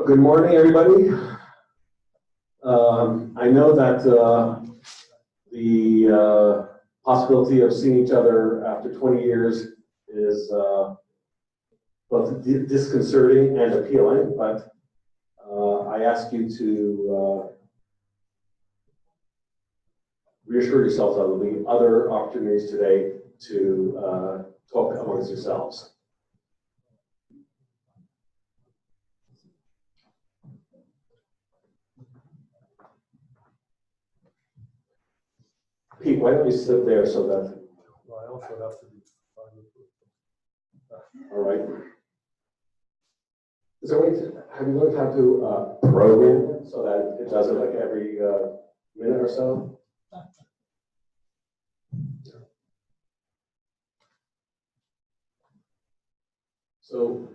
Good morning, everybody. I know that the possibility of seeing each other after 20 years is both disconcerting and appealing, but I ask you to reassure yourselves that there will be other opportunities today to talk amongst yourselves. Pete, why don't you sit there so that... Well, I also have to be fine with all right. Is there a way to, have you learned how to program so that it does it like every minute or so? So,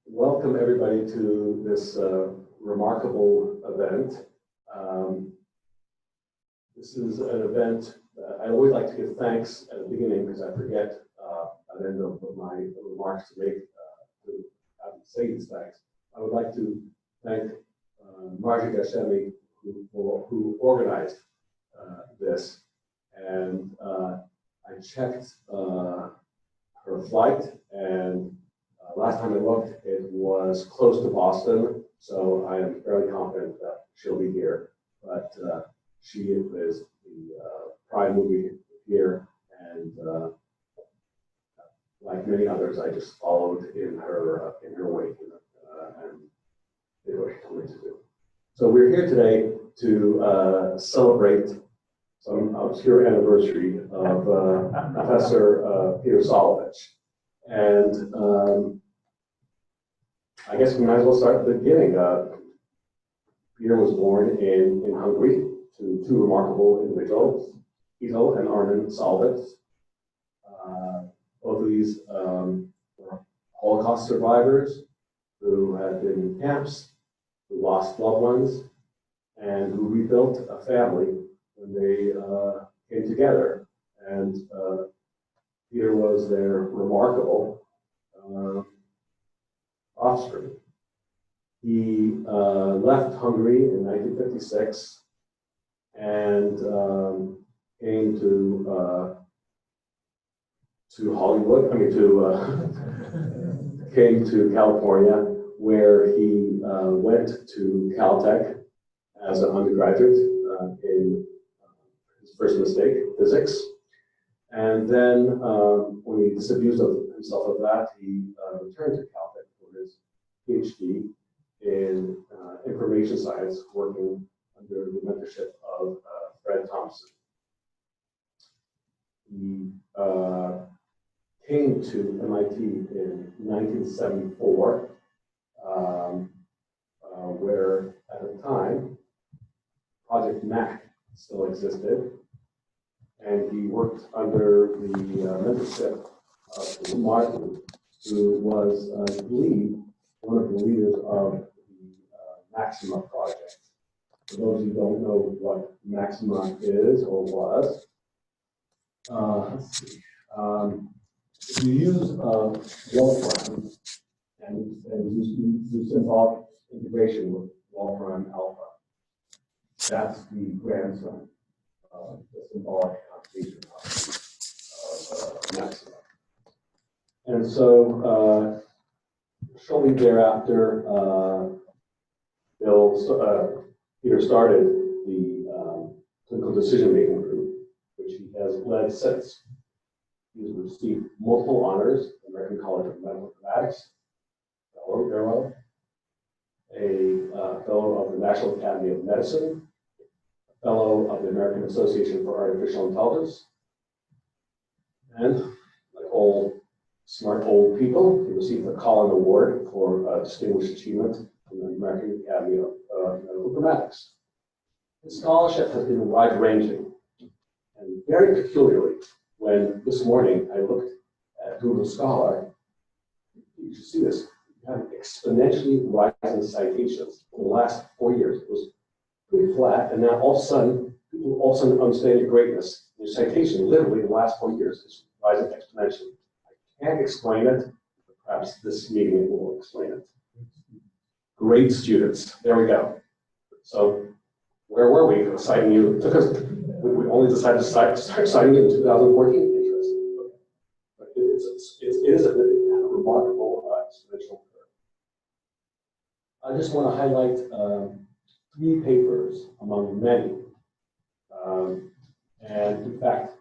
welcome everybody to this remarkable event. This is an event I always like to give thanks at the beginning because I forget at the end of my remarks to make to say these thanks. I would like to thank Varney Joe, who organized this, and I checked her flight, and last time I looked, it was close to Boston, so I am fairly confident that she'll be here. But she is the prime mover here, and like many others, I just followed in her wake, and did what she told me to do. So we're here today to celebrate some obscure anniversary of Professor Peter Szolovitz, and I guess we might as well start at the beginning. Peter was born in Hungary to two remarkable individuals, Ito and Armin Szolovitz. Both of these were Holocaust survivors who had been in camps, who lost loved ones, and who rebuilt a family when they came together. And Peter was their remarkable offspring. He left Hungary in 1956 and came to Hollywood. Came to California, where he went to Caltech as an undergraduate in his first mistake, physics. And then when he disabused himself of that, he returned to Caltech for his PhD in information science, working under the mentorship of Fred Thompson. He came to MIT in 1974, where at the time, Project Mac still existed, and he worked under the mentorship of Martin, who was, I believe, one of the leaders of the Maxima project. For those who don't know what Maxima is or was, let's see. If you use Wolfram and use symbolic integration with Wolfram alpha, that's the grandson of the symbolic computation of Maxima. And so shortly thereafter, Peter started the clinical decision-making group, which he has led since. He's received multiple honors, the American College of mathematics, fellow, a fellow of the National Academy of Medicine, a fellow of the American Association for Artificial Intelligence, and like all smart old people, he received the Kohane Award for distinguished achievement from the American Academy of Informatics. His scholarship has been wide-ranging, and very peculiarly, when this morning I looked at Google Scholar, you should see this, you have exponentially rising citations for the last 4 years. It was pretty flat, and now all of a sudden, people all of a sudden understand your greatness. Your citation, literally, the last 4 years is rising exponentially. I can't explain it, but perhaps this meeting will explain it. Great students, there we go. So, where were we citing you? It took us, we only decided to start citing you in 2014. Interesting. But it is a remarkable exponential curve. I just want to highlight 3 papers among many, and in fact,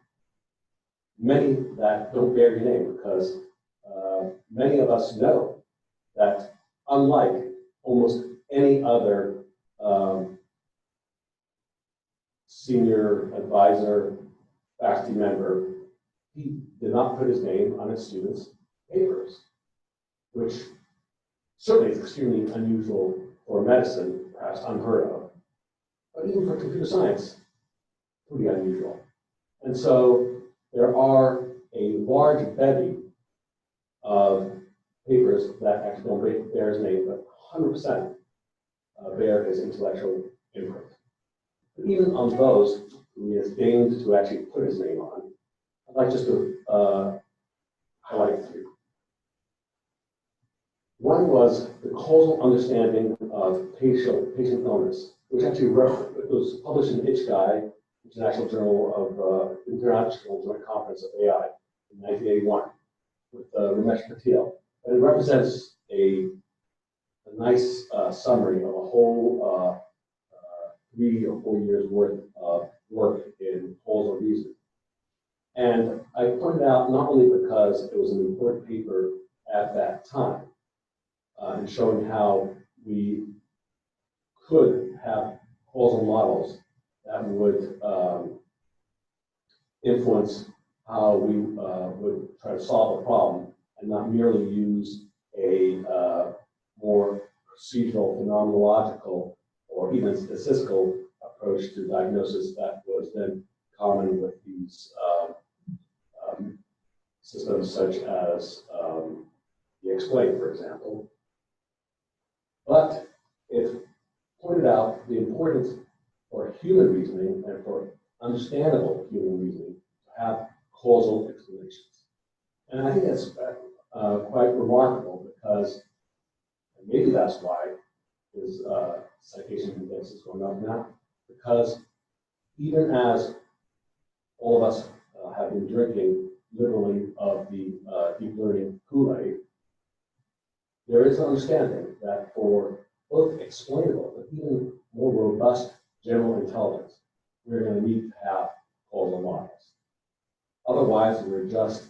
many that don't bear your name, because many of us know that unlike almost any other senior advisor, faculty member, he did not put his name on his students' papers, which certainly is extremely unusual for medicine, perhaps unheard of, but even for computer science, pretty unusual. And so there are a large bevy of papers that actually don't bear his name, but 100% bear his intellectual imprint. But even on those who he has deigned to actually put his name on, I'd like just to highlight 3. One was the causal understanding of patient illness, which actually was published in ItchGuy, International Joint Conference of AI in 1981 with Ramesh Patel. And it represents a nice summary of a whole 3 or 4 years worth of work in causal reasoning. And I pointed out not only because it was an important paper at that time, in showing how we could have causal models that would influence how we would try to solve a problem and not merely use a more procedural, phenomenological, or even statistical approach to diagnosis that was then common with these systems such as the Explain, for example. But it pointed out the importance for human reasoning and for understandable human reasoning to have causal explanations. And I think that's quite remarkable because, and maybe that's why his citation index is going up now, because even as all of us have been drinking literally of the deep learning Kool-Aid, there is an understanding that for both explainable but even more robust general intelligence, we're going to need to have causal models. Otherwise, we're just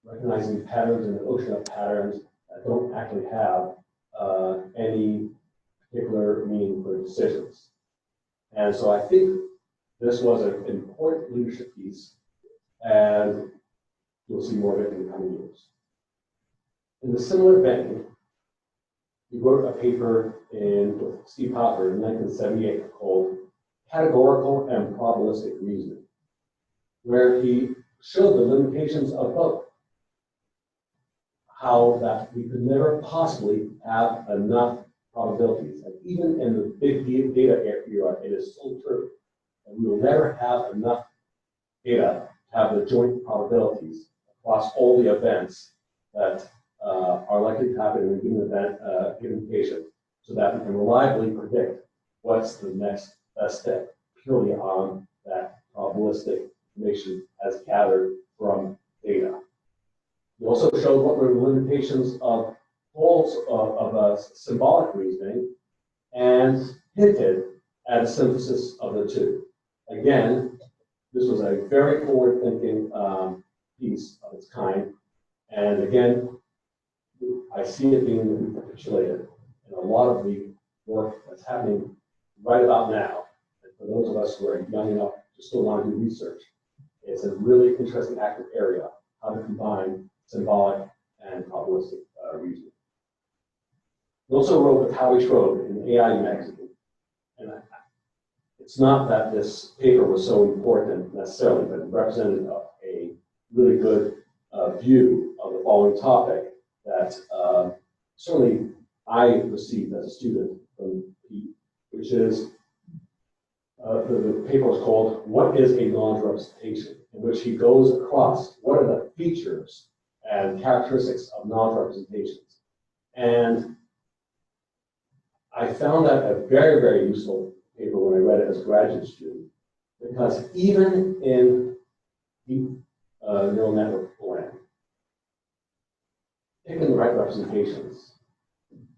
recognizing patterns in an ocean of patterns that don't actually have any particular meaning for decisions. And so I think this was an important leadership piece, and you'll see more of it in the coming years. In a similar vein, he wrote a paper with Steve Hopper in 1978 called Categorical and Probabilistic Reasoning, where he showed the limitations of both. How that we could never possibly have enough probabilities. And even in the big data era, it is so true. And we will never have enough data to have the joint probabilities across all the events that are likely to happen in a given event, given patient, so that we can reliably predict what's the next best step purely on that probabilistic information as gathered from data. He also showed what were the limitations of symbolic reasoning and hinted at a synthesis of the two. Again, this was a very forward-thinking piece of its kind. And again, see it being recapitulated in a lot of the work that's happening right about now. And for those of us who are young enough to still want to do research, it's a really interesting active area, how to combine symbolic and probabilistic reasoning. He also wrote with Howie Schroed in AI magazine. And it's not that this paper was so important necessarily, but it represented a really good view of the following topic that certainly I received as a student from Pete, which is the paper was called "What is a Knowledge Representation?" in which he goes across what are the features and characteristics of knowledge representations. And I found that a very, very useful paper when I read it as a graduate student, because even in deep neural network land, picking the right representations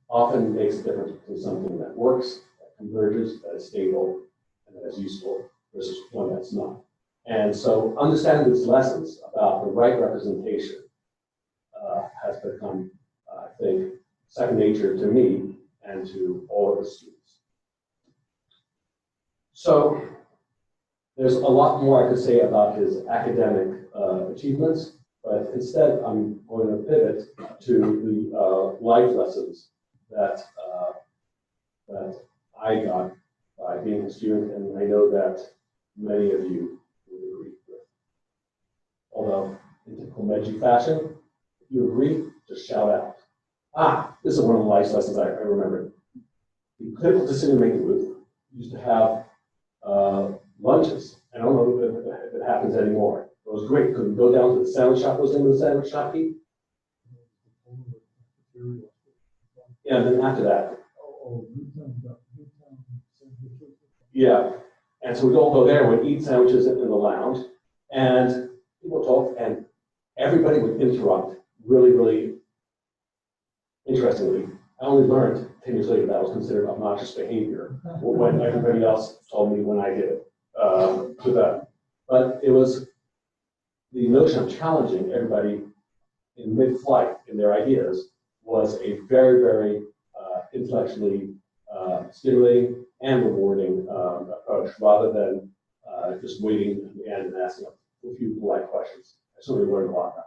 often makes a difference between something that works, that converges, that is stable, and that is useful, versus one that's not. And so understanding these lessons about the right representation has become, I think, second nature to me and to all of the students. So there's a lot more I could say about his academic achievements, but instead I'm going to pivot to the life lessons that I got by being a student, and I know that many of you would agree with. Although, in typical Medji fashion, if you agree, just shout out. This is one of the life lessons I remember. The critical decision-making group used to have lunches. I don't know if it happens anymore. It was great. Could we go down to the sandwich shop? What was the name of the sandwich shop, Pete? Yeah, and then after that. Yeah. And so we'd all go there, we'd eat sandwiches in the lounge, and people talk, and everybody would interrupt really, really interestingly. I only learned 10 years later that was considered obnoxious behavior when everybody else told me when I did it to them. But it was the notion of challenging everybody in mid-flight in their ideas was a very, very intellectually stimulating and rewarding approach, rather than just waiting at the end and asking a few polite questions. I certainly learned a lot about that.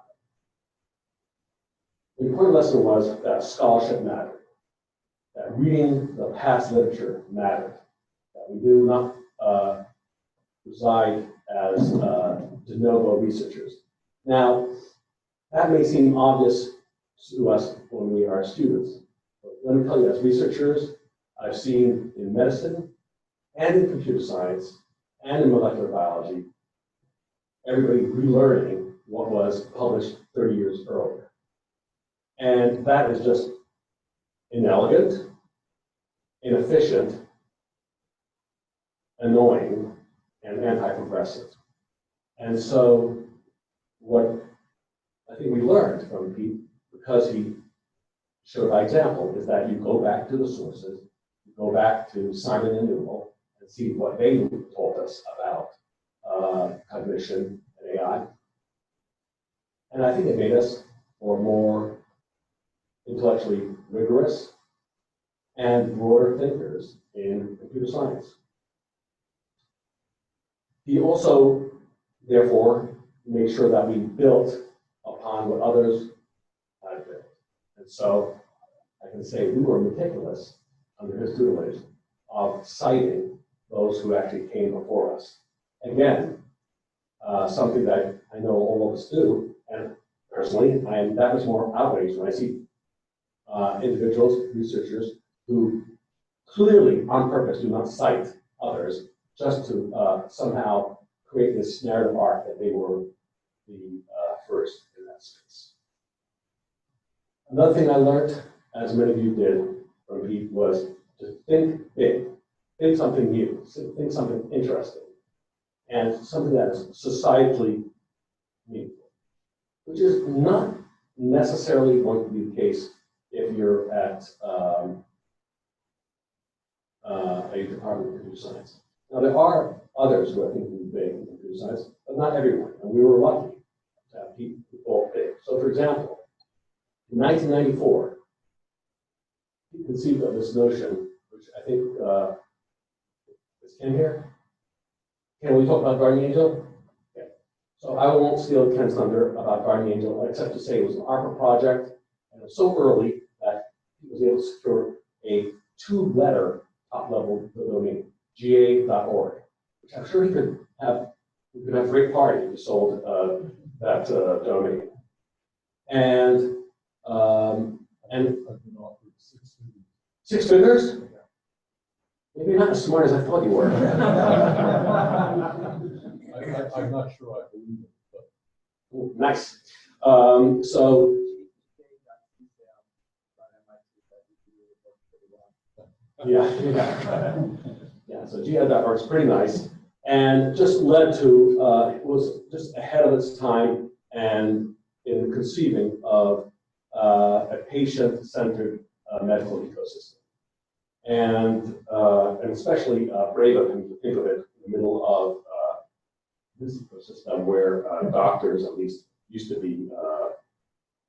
The important lesson was that scholarship mattered, that reading the past literature mattered, that we do not reside as de novo researchers. Now, that may seem obvious to us when we are students, but let me tell you, as researchers, I've seen in medicine and in computer science and in molecular biology, everybody relearning what was published 30 years earlier. And that is just inelegant, inefficient, annoying, and anti-progressive. And so what I think we learned from Pete, because he showed by example, is that you go back to the sources, you go back to Simon and Newell, and see what they told us about cognition and AI. And I think it made us more intellectually rigorous and broader thinkers in computer science. He also, therefore, made sure that we built upon what others had built. And so I can say we were meticulous under his tutelage of citing those who actually came before us. Again, something that I know all of us do, and personally, I am that much more outraged when I see individuals, researchers, who clearly, on purpose, do not cite others just to somehow create this narrative arc that they were the first in that space. Another thing I learned, as many of you did from Pete, was to think big, think something new, think something interesting, and something that is societally meaningful, which is not necessarily going to be the case if you're at a department of computer science. Now, there are others who are thinking big in computer science, but not everyone, and we were lucky to have people who thought big. So, for example, in 1994, conceived of this notion, which I think is Ken here. Can we talk about Guardian Angel? Okay. So I won't steal Ken's thunder about Guardian Angel, except to say it was an ARPA project, and it was so early that he was able to secure a 2-letter top-level domain, ga.org, which I'm sure he could have. We could have a great party if he sold that domain. And I've been offered 6 figures. 6 figures? Maybe you're not as smart as I thought you were. I'm not sure I believe it, but. Ooh, nice. So. Yeah. So GA.org is pretty nice, and just led to it was just ahead of its time, and in conceiving of a patient-centered medical ecosystem, and especially brave of him to think of it in the middle of this ecosystem where doctors, at least, used to be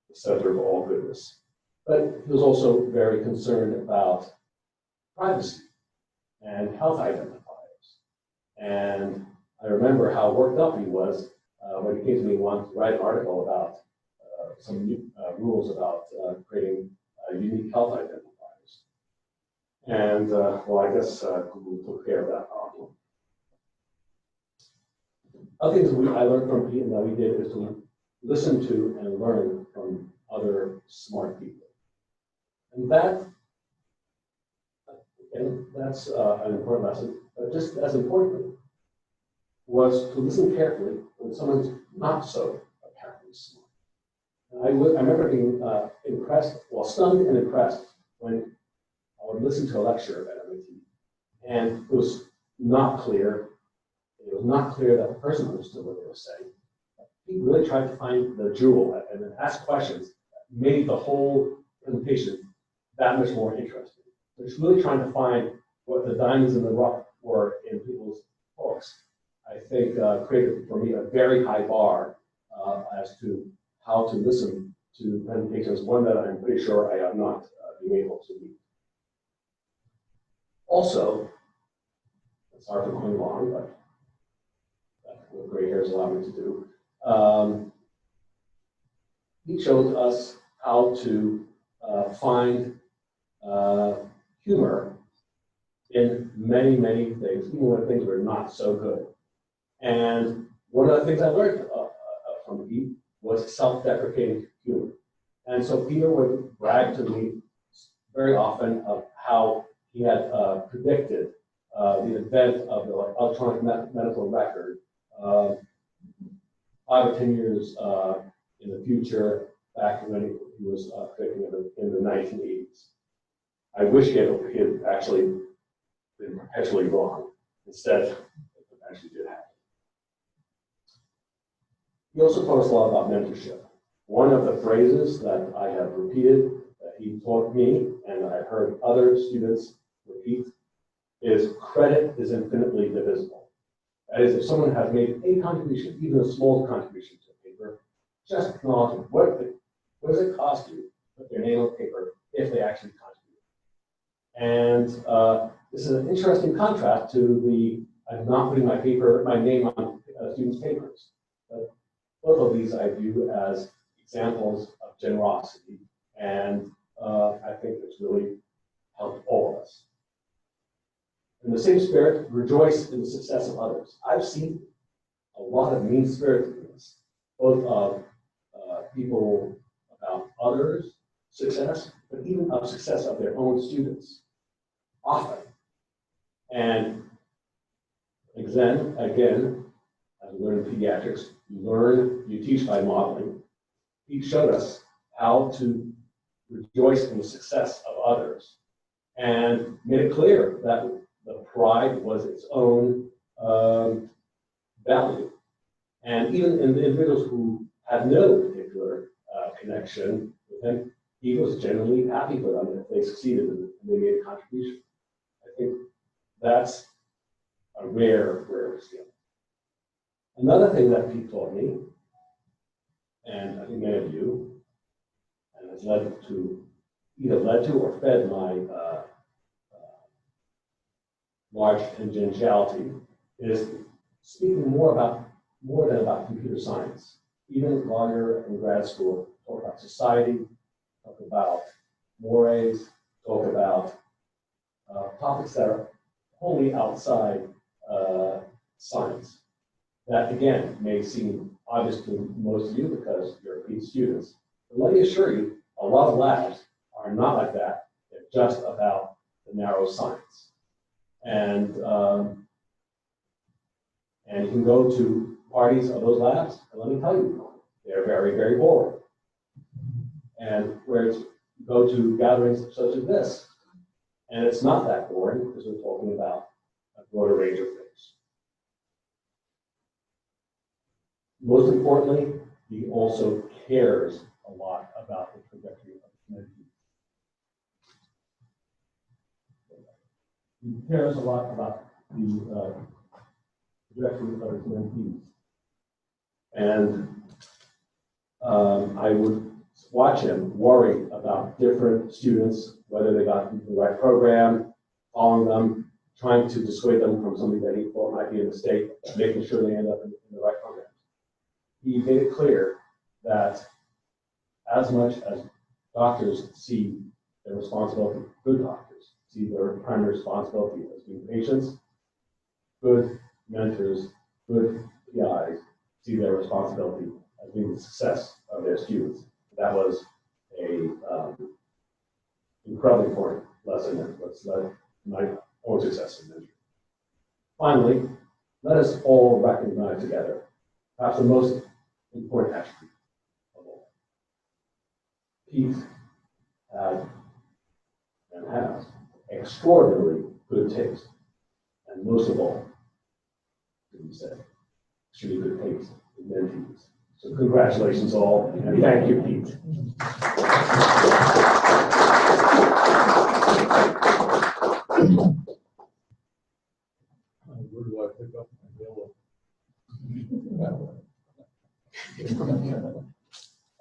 the center of all goodness. But he was also very concerned about privacy and health identifiers. And I remember how worked up he was when he came to me and wanted to write an article about some new, rules about creating unique health identifiers. And well, I guess Google took care of that problem. Other things I learned from Pete and that we did is to listen to and learn from other smart people. And that's an important lesson, but just as importantly, was to listen carefully when someone's not so apparently smart. And I remember being impressed, well, stunned and impressed when I would listen to a lecture at MIT, and it was not clear. It was not clear that the person understood what they were saying. He really tried to find the jewel and then ask questions that made the whole presentation that much more interesting. So just really trying to find what the diamonds in the rough were in people's talks. I think created for me a very high bar as to how to listen to presentations, one that I'm pretty sure I have not been able to meet. Also, sorry for going long, but that's what gray hairs allow me to do. He showed us how to find humor in many, many things, even when things were not so good. And one of the things I learned from Pete was self-deprecating humor. And so Peter would brag to me very often of how he had predicted the advent of the electronic medical record 5 or 10 years in the future, back when he was predicting it in the 1980s. I wish he had actually been perpetually wrong. Instead, it actually did happen. He also taught us a lot about mentorship. One of the phrases that I have repeated that he taught me, and I've heard other students repeat, is credit is infinitely divisible. That is, if someone has made a contribution, even a small contribution to a paper, just acknowledge it. What does it cost you to put their name on paper if they actually contribute? And this is an interesting contrast to the I'm not putting my name on students' papers. But both of these I view as examples of generosity, and I think it's really helped all of us. In the same spirit, rejoice in the success of others. I've seen a lot of mean-spiritedness, both of people about others' success, but even of success of their own students, often. And again, as we learn in pediatrics, you teach by modeling. He showed us how to rejoice in the success of others and made it clear that the pride was its own value. And even in the individuals who had no particular connection with him, he was genuinely happy for them if they succeeded and they made a contribution. I think that's a rare skill. Another thing that Pete taught me, and I think many of you, and has led to either led to or fed my large tangentiality is speaking more than about computer science. Even while you're in grad school, talk about society, talk about mores, talk about topics that are wholly outside science. That again may seem obvious to most of you because you're PhD students. But let me assure you, a lot of labs are not like that. They're just about the narrow science. And you can go to parties of those labs, and let me tell you, they're very, very boring. And whereas you go to gatherings such as this, and it's not that boring because we're talking about a broader range of things. Most importantly, he also cares a lot about the trajectory of the community. He cares a lot about the trajectory of his mentees. And I would watch him worry about different students, whether they got into the right program, following them, trying to dissuade them from something that he thought might be a mistake, making sure they end up in the right program. He made it clear that as much as doctors see their responsibility, good doctors see their primary responsibility as being patients, good mentors, good PIs see their responsibility as being the success of their students. That was a incredibly important lesson that's led my own success in mentoring. Finally, let us all recognize together perhaps the most important attribute of all. Pete had and has extraordinarily good taste, and most of all, as we said, extremely good taste in mentees. So congratulations all, and thank you, Pete. Where do I pick up my yellow?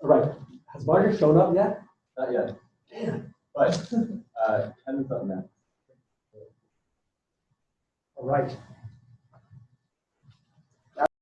All right, has Margaret shown up yet? Not yet, Damn. but 10 something now. All right.